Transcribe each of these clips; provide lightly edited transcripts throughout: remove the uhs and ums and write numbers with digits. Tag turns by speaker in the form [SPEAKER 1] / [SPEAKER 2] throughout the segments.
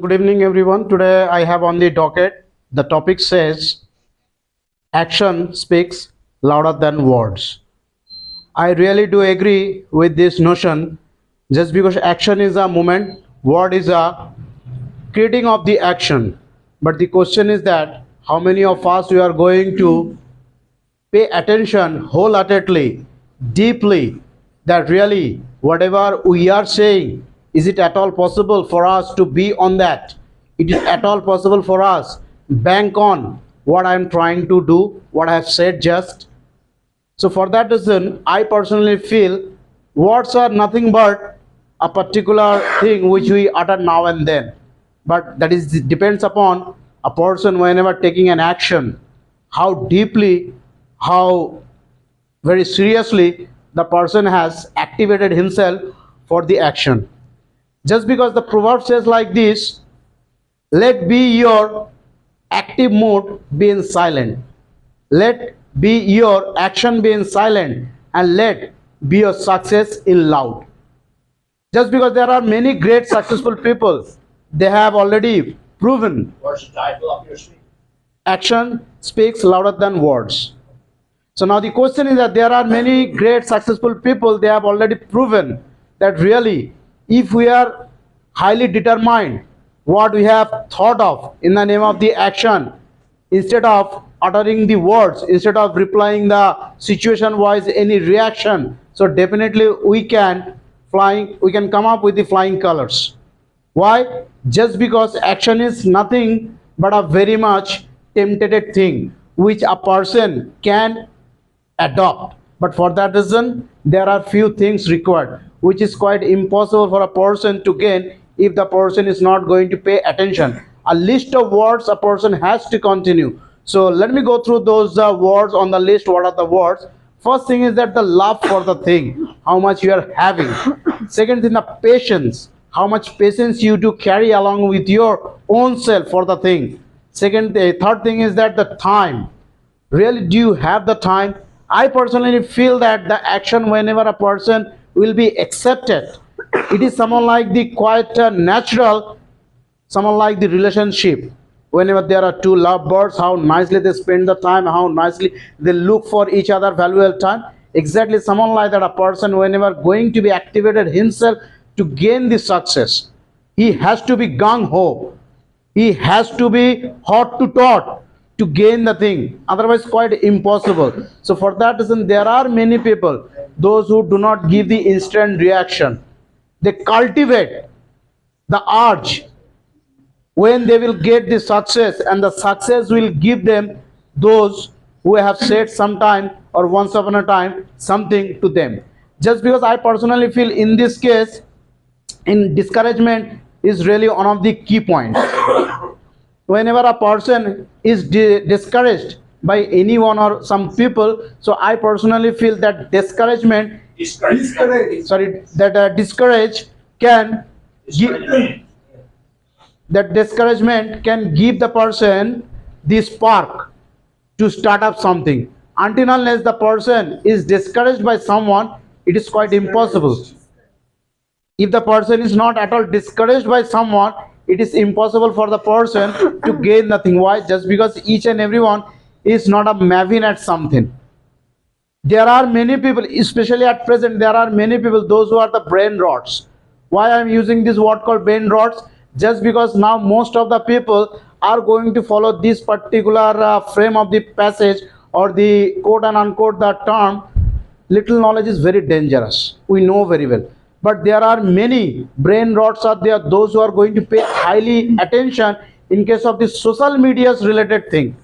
[SPEAKER 1] Good evening, everyone. Today I have on the docket the topic says action speaks louder than words. I really do agree with this notion just because action is a movement, word is a creating of the action. But the question is that how many of us we are going to pay attention wholeheartedly, deeply, that really whatever we are saying, is it at all possible for us to be on that? It is at all possible for us bank on what I am trying to do, what I have said just. So for that reason, I personally feel words are nothing but a particular thing which we utter now and then. But that is depends upon a person whenever taking an action, how deeply, how very seriously the person has activated himself for the action. Just because the proverb says like this, let be your active mood be in silent. Let be your action be in silent and let be your success in loud. Just because there are many great successful people, they have already proven
[SPEAKER 2] What's the title of your speech?
[SPEAKER 1] action speaks louder than words. So now the question is that there are many great successful people, they have already proven that really if we are highly determined what we have thought of in the name of the action, instead of uttering the words, instead of replying the situation wise any reaction, so definitely we can come up with the flying colors. Why? Just because action is nothing but a very much tempted thing which a person can adopt. But for that reason, there are few things required, which is quite impossible for a person to gain if the person is not going to pay attention. A list of words a person has to continue. So let me go through those words on the list. What are the words? First thing is that the love for the thing, how much you are having. Second thing, the patience, how much patience you do carry along with your own self for the thing. Third thing is that the time, really do you have the time? I personally feel that the action whenever a person will be accepted, it is someone like the quite natural, someone like the relationship. Whenever there are two lovebirds, how nicely they spend the time, how nicely they look for each other valuable time. Exactly someone like that, a person whenever going to be activated himself to gain the success, he has to be gung-ho, he has to be hot to tot to gain the thing, otherwise quite impossible. So for that reason, there are many people, those who do not give the instant reaction, they cultivate the urge when they will get the success, and the success will give them those who have said sometime or once upon a time something to them. Just because I personally feel in this case, in discouragement is really one of the key points. Whenever a person is discouraged by anyone or some people, so I personally feel that discouragement,
[SPEAKER 2] Discourage.
[SPEAKER 1] sorry, that discourage can give,
[SPEAKER 2] Discourage.
[SPEAKER 1] that discouragement can give the person the spark to start up something. Until unless the person is discouraged by someone, it is quite impossible. If the person is not at all discouraged by someone, it is impossible for the person to gain nothing. Why? Just because each and everyone is not a mavin at something. There are many people, especially at present, there are many people, those who are the brain rots. Why I am using this word called brain rots? Just because now most of the people are going to follow this particular frame of the passage, or the quote and unquote the term, little knowledge is very dangerous, we know very well. But there are many brain rots are there, those who are going to pay highly attention in case of the social media's related thing.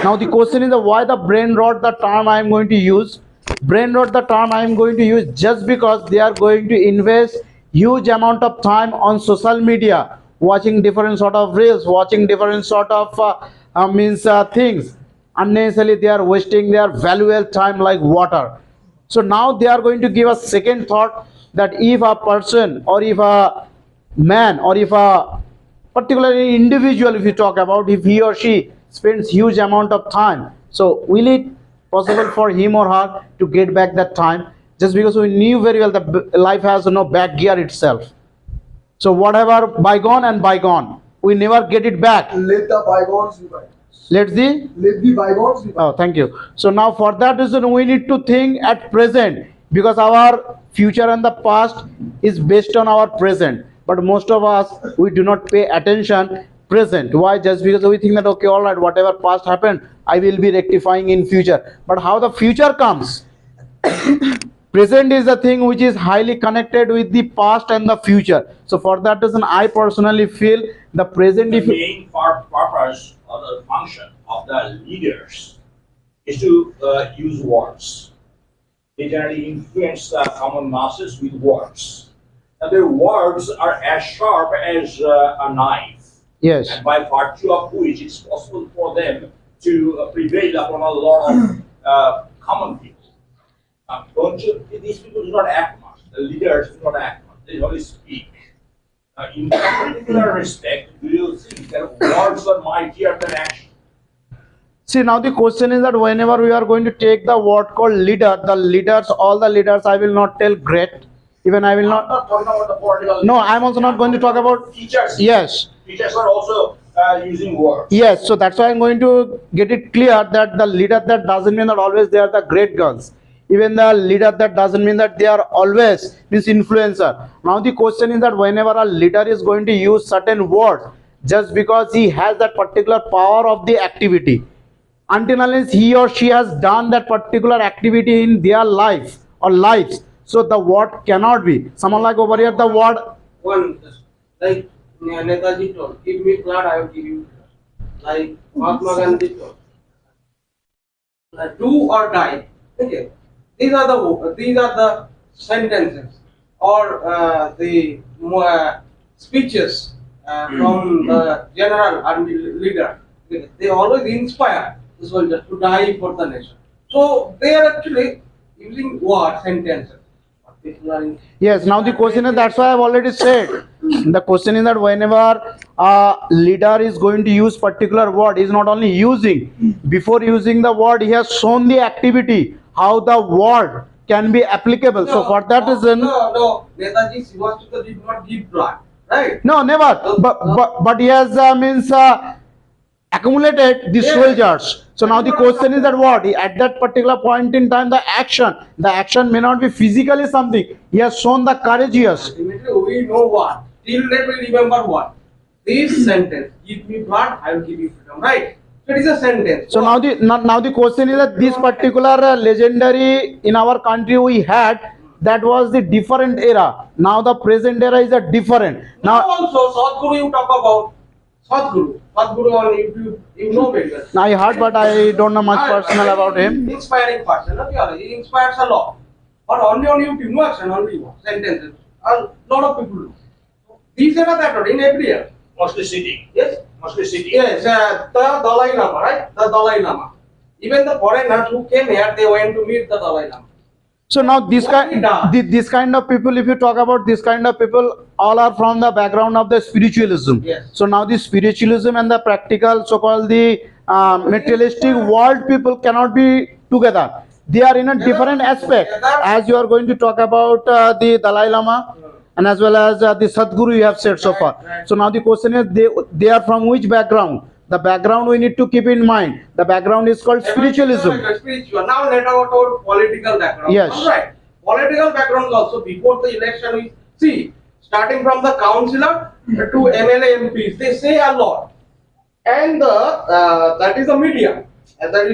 [SPEAKER 1] Now the question is why the brain rot the term I am going to use. Brain rot the term I am going to use just because they are going to invest huge amount of time on social media, watching different sort of reels, watching different sort of means things. Unnecessarily they are wasting their valuable time like water. So now they are going to give a second thought that if a person, or if a man, or if a particularly individual, if you talk about, if he or she spends huge amount of time, so will it possible for him or her to get back that time? Just because we knew very well that life has no back gear itself. So whatever bygone and bygone, we never get it back.
[SPEAKER 2] Let the bygones be bygones.
[SPEAKER 1] Let's see.
[SPEAKER 2] Let the bygones be bygones.
[SPEAKER 1] Oh, thank you. So now for that reason, we need to think at present, because our future and the past is based on our present. But most of us, we do not pay attention present. Why? Just because we think that, okay, all right, whatever past happened, I will be rectifying in future. But how the future comes? Present is the thing which is highly connected with the past and the future. So for that reason, I personally feel the present,
[SPEAKER 3] The
[SPEAKER 1] if you,
[SPEAKER 3] main purpose or the function of the leaders is to use words. They generally influence the common masses with words. Now their words are as sharp as a knife,
[SPEAKER 1] yes.
[SPEAKER 3] and by virtue of which it's possible for them to prevail upon a lot of common people. These people do not act much. The leaders do not act much. They only speak. In that particular respect, do you think that words are mightier than action?
[SPEAKER 1] See, now the question is that whenever we are going to take the word called leader, the leaders, all the leaders, I will not tell great. Even I will
[SPEAKER 3] I'm
[SPEAKER 1] not.
[SPEAKER 3] not talking about the political.
[SPEAKER 1] No, I'm also not going to talk about.
[SPEAKER 3] teachers.
[SPEAKER 1] Yes,
[SPEAKER 3] Teachers are also using words.
[SPEAKER 1] yes. So that's why I'm going to get it clear that the leader, that doesn't mean that always they are the great guns. Even the leader, that doesn't mean that they are always this influencer. Now the question is that whenever a leader is going to use certain words, just because he has that particular power of the activity, until unless he or she has done that particular activity in their life or lives, so the word cannot be. Someone like over here, the word.
[SPEAKER 4] One, like Netaji told, give me blood, I will give you blood. Like Mahatma Gandhi told, do or die. Okay, these are the sentences or the speeches from the general and the leader. Okay, they always inspire the soldiers to die for the nation. So they are actually using words, sentences. But people are
[SPEAKER 1] Yes, now the question is, that's why I've already said. The question is that whenever a leader is going to use particular word, he is not only using, before using the word, he has shown the activity, how the word can be applicable. So for that reason,
[SPEAKER 4] no, Netaji Srivastava did not give blood, right?
[SPEAKER 1] no, never. But he has means accumulated the
[SPEAKER 4] Yes.
[SPEAKER 1] soldiers. So now the question is that what? At that particular point in time, the action may not be physically something. He has shown the courageous.
[SPEAKER 4] Ultimately, we know what. Till then, we remember what. This sentence, give me blood, I will give you freedom, right? So it is a sentence.
[SPEAKER 1] So now the question is that this particular legendary in our country we had, that was the different era. Now the present era is a different.
[SPEAKER 4] Now
[SPEAKER 1] Now
[SPEAKER 4] also, Sadhguru you talk about. Sadhguru on YouTube, you know better.
[SPEAKER 1] I heard, but I don't know much personal about him.
[SPEAKER 4] Inspiring person, okay? He inspires a lot. But only on YouTube, no action, only sentences. A lot of people do. These are that in every year.
[SPEAKER 3] Mostly sitting.
[SPEAKER 4] Yes?
[SPEAKER 3] Mostly sitting.
[SPEAKER 4] Yes, the Dalai Lama, right? The Dalai Lama. Even the foreigners who came here, they went to meet the Dalai Lama.
[SPEAKER 1] So now this kind of people, if you talk about this kind of people, all are from the background of the spiritualism.
[SPEAKER 4] Yes.
[SPEAKER 1] So now the spiritualism and the practical, so-called the materialistic world people cannot be together. They are in a different aspect. As you are going to talk about the Dalai Lama and as well as the Sadhguru you have said so far.
[SPEAKER 4] Right.
[SPEAKER 1] So now the question is, they are from which background? The background we need to keep in mind. The background is called spiritualism.
[SPEAKER 4] Spiritual. Now let us talk about political background.
[SPEAKER 1] Yes.
[SPEAKER 4] All right. Political background also before the election we see, starting from the councillor to MLA MPs, they say a lot. And that is the media. And that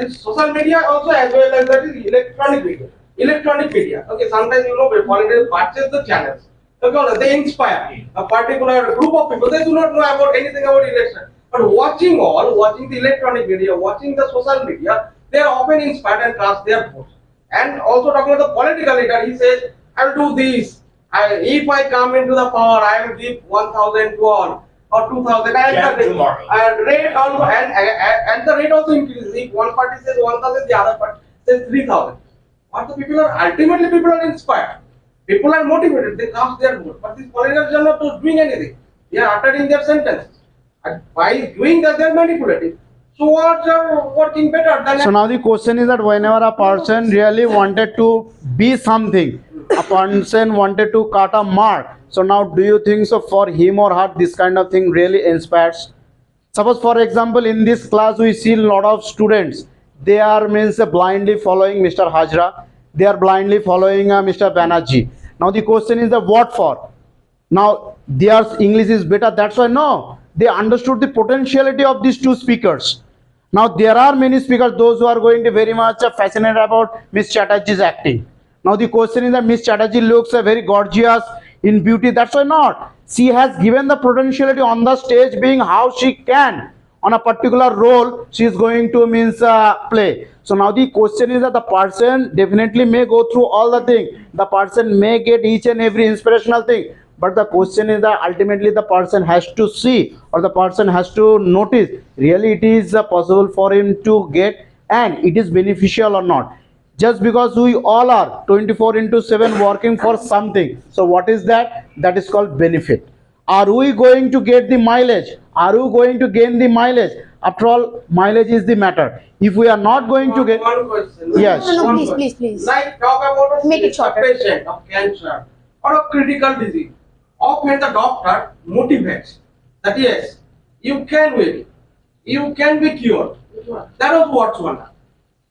[SPEAKER 4] is social media also, as well as that is electronic media. Electronic media. Okay, sometimes politics purchase the channels. Okay, they inspire a particular group of people. They do not know about anything about election. But watching the electronic media, watching the social media, they are often inspired and trust their votes. And also talking about the political leader, he says, I will do this. If I come into the power, I will give 1,000 to all or 2,000.
[SPEAKER 3] Tomorrow.
[SPEAKER 4] And rate also and the rate also increases. If one party says 1,000, the other party says 3,000. But the people are inspired. People are motivated, they cast their vote. But these politicians are not doing anything. They are uttering their sentences. And by doing that, they are manipulating. So what are working better than
[SPEAKER 1] So now the question is that whenever a person really wanted to be something, a person wanted to cut a mark. So now do you think so for him or her this kind of thing really inspires? Suppose for example in this class we see a lot of students, they are means blindly following Mr. Hajra, they are blindly following Mr. Banerjee. Now the question is the what for? Now their English is better, that's why no, they understood the potentiality of these two speakers. Now there are many speakers, those who are going to very much fascinated about Miss Chatterjee's acting. Now the question is that Miss Chatterjee looks very gorgeous in beauty, that's why not. She has given the potentiality on the stage being how she can on a particular role she is going to means play. So now the question is that the person definitely may go through all the thing, the person may get each and every inspirational thing, but the question is that ultimately the person has to see or the person has to notice really it is possible for him to get and it is beneficial or not. Just because we all are 24/7 working for something, so what is that? That is called benefit. Are we going to get the mileage? Are we going to gain the mileage? After all, mileage is the matter. If we are not going to get,
[SPEAKER 4] One question.
[SPEAKER 1] Yes.
[SPEAKER 5] No,
[SPEAKER 4] One
[SPEAKER 5] please,
[SPEAKER 4] question.
[SPEAKER 5] please.
[SPEAKER 4] Like talk about
[SPEAKER 5] Make it
[SPEAKER 4] a
[SPEAKER 5] shorter.
[SPEAKER 4] patient of cancer or a critical disease. Often the doctor motivates that yes, you can win, you can be cured. That was what's wonder.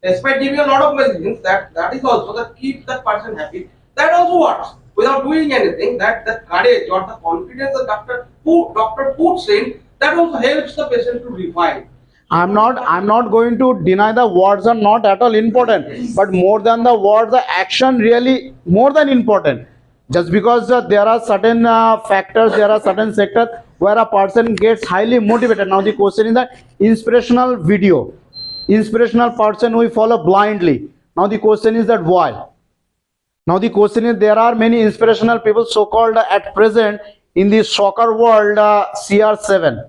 [SPEAKER 4] Despite giving a lot of medicines, that is also that keep that person happy. That also works. Without doing anything, that courage or the confidence the doctor puts in, that also helps the patient to revive.
[SPEAKER 1] I'm not going to deny the words are not at all important, but more than the words, the action really more than important. Just because there are certain factors, there are certain sectors where a person gets highly motivated. Now the question is that inspirational video, inspirational person we follow blindly. Now the question is that why? Now the question is there are many inspirational people so-called at present in the soccer world, CR7.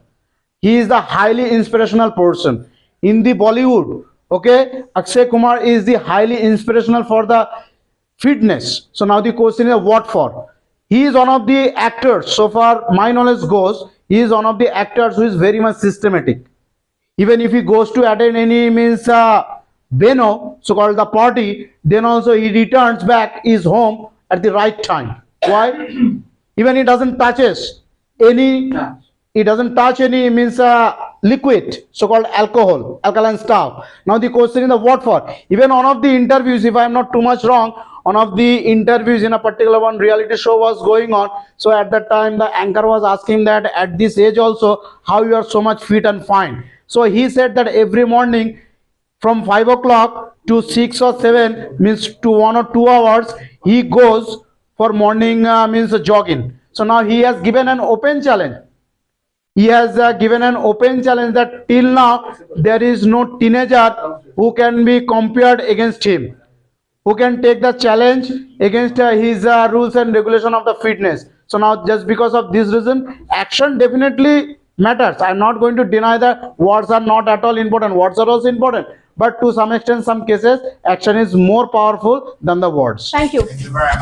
[SPEAKER 1] He is the highly inspirational person. In the Bollywood, okay, Akshay Kumar is the highly inspirational for the fitness. So now the question is what for? He is one of the actors, so far my knowledge goes, he is one of the actors who is very much systematic. Even if he goes to attend any means Beno, so called the party, then also he returns back his home at the right time. Why? Even he doesn't touches any, he doesn't touch any means liquid, so called alcohol, alkaline stuff. Now the question is the what for? Even one of the interviews, if I am not too much wrong, one of the interviews in a particular one reality show was going on. So at that time the anchor was asking that at this age also how you are so much fit and fine. So he said that every morning from 5 o'clock to 6 or 7 means to 1 or 2 hours he goes for morning means jogging. So now he has given an open challenge. He has given an open challenge that till now there is no teenager who can be compared against him, who can take the challenge against his rules and regulation of the fitness. So now just because of this reason, action definitely matters. I'm not going to deny that words are not at all important. Words are also important. But to some extent, some cases, action is more powerful than the words.
[SPEAKER 5] Thank you.
[SPEAKER 3] Thank you very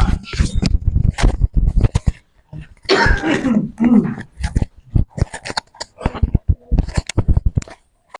[SPEAKER 3] much.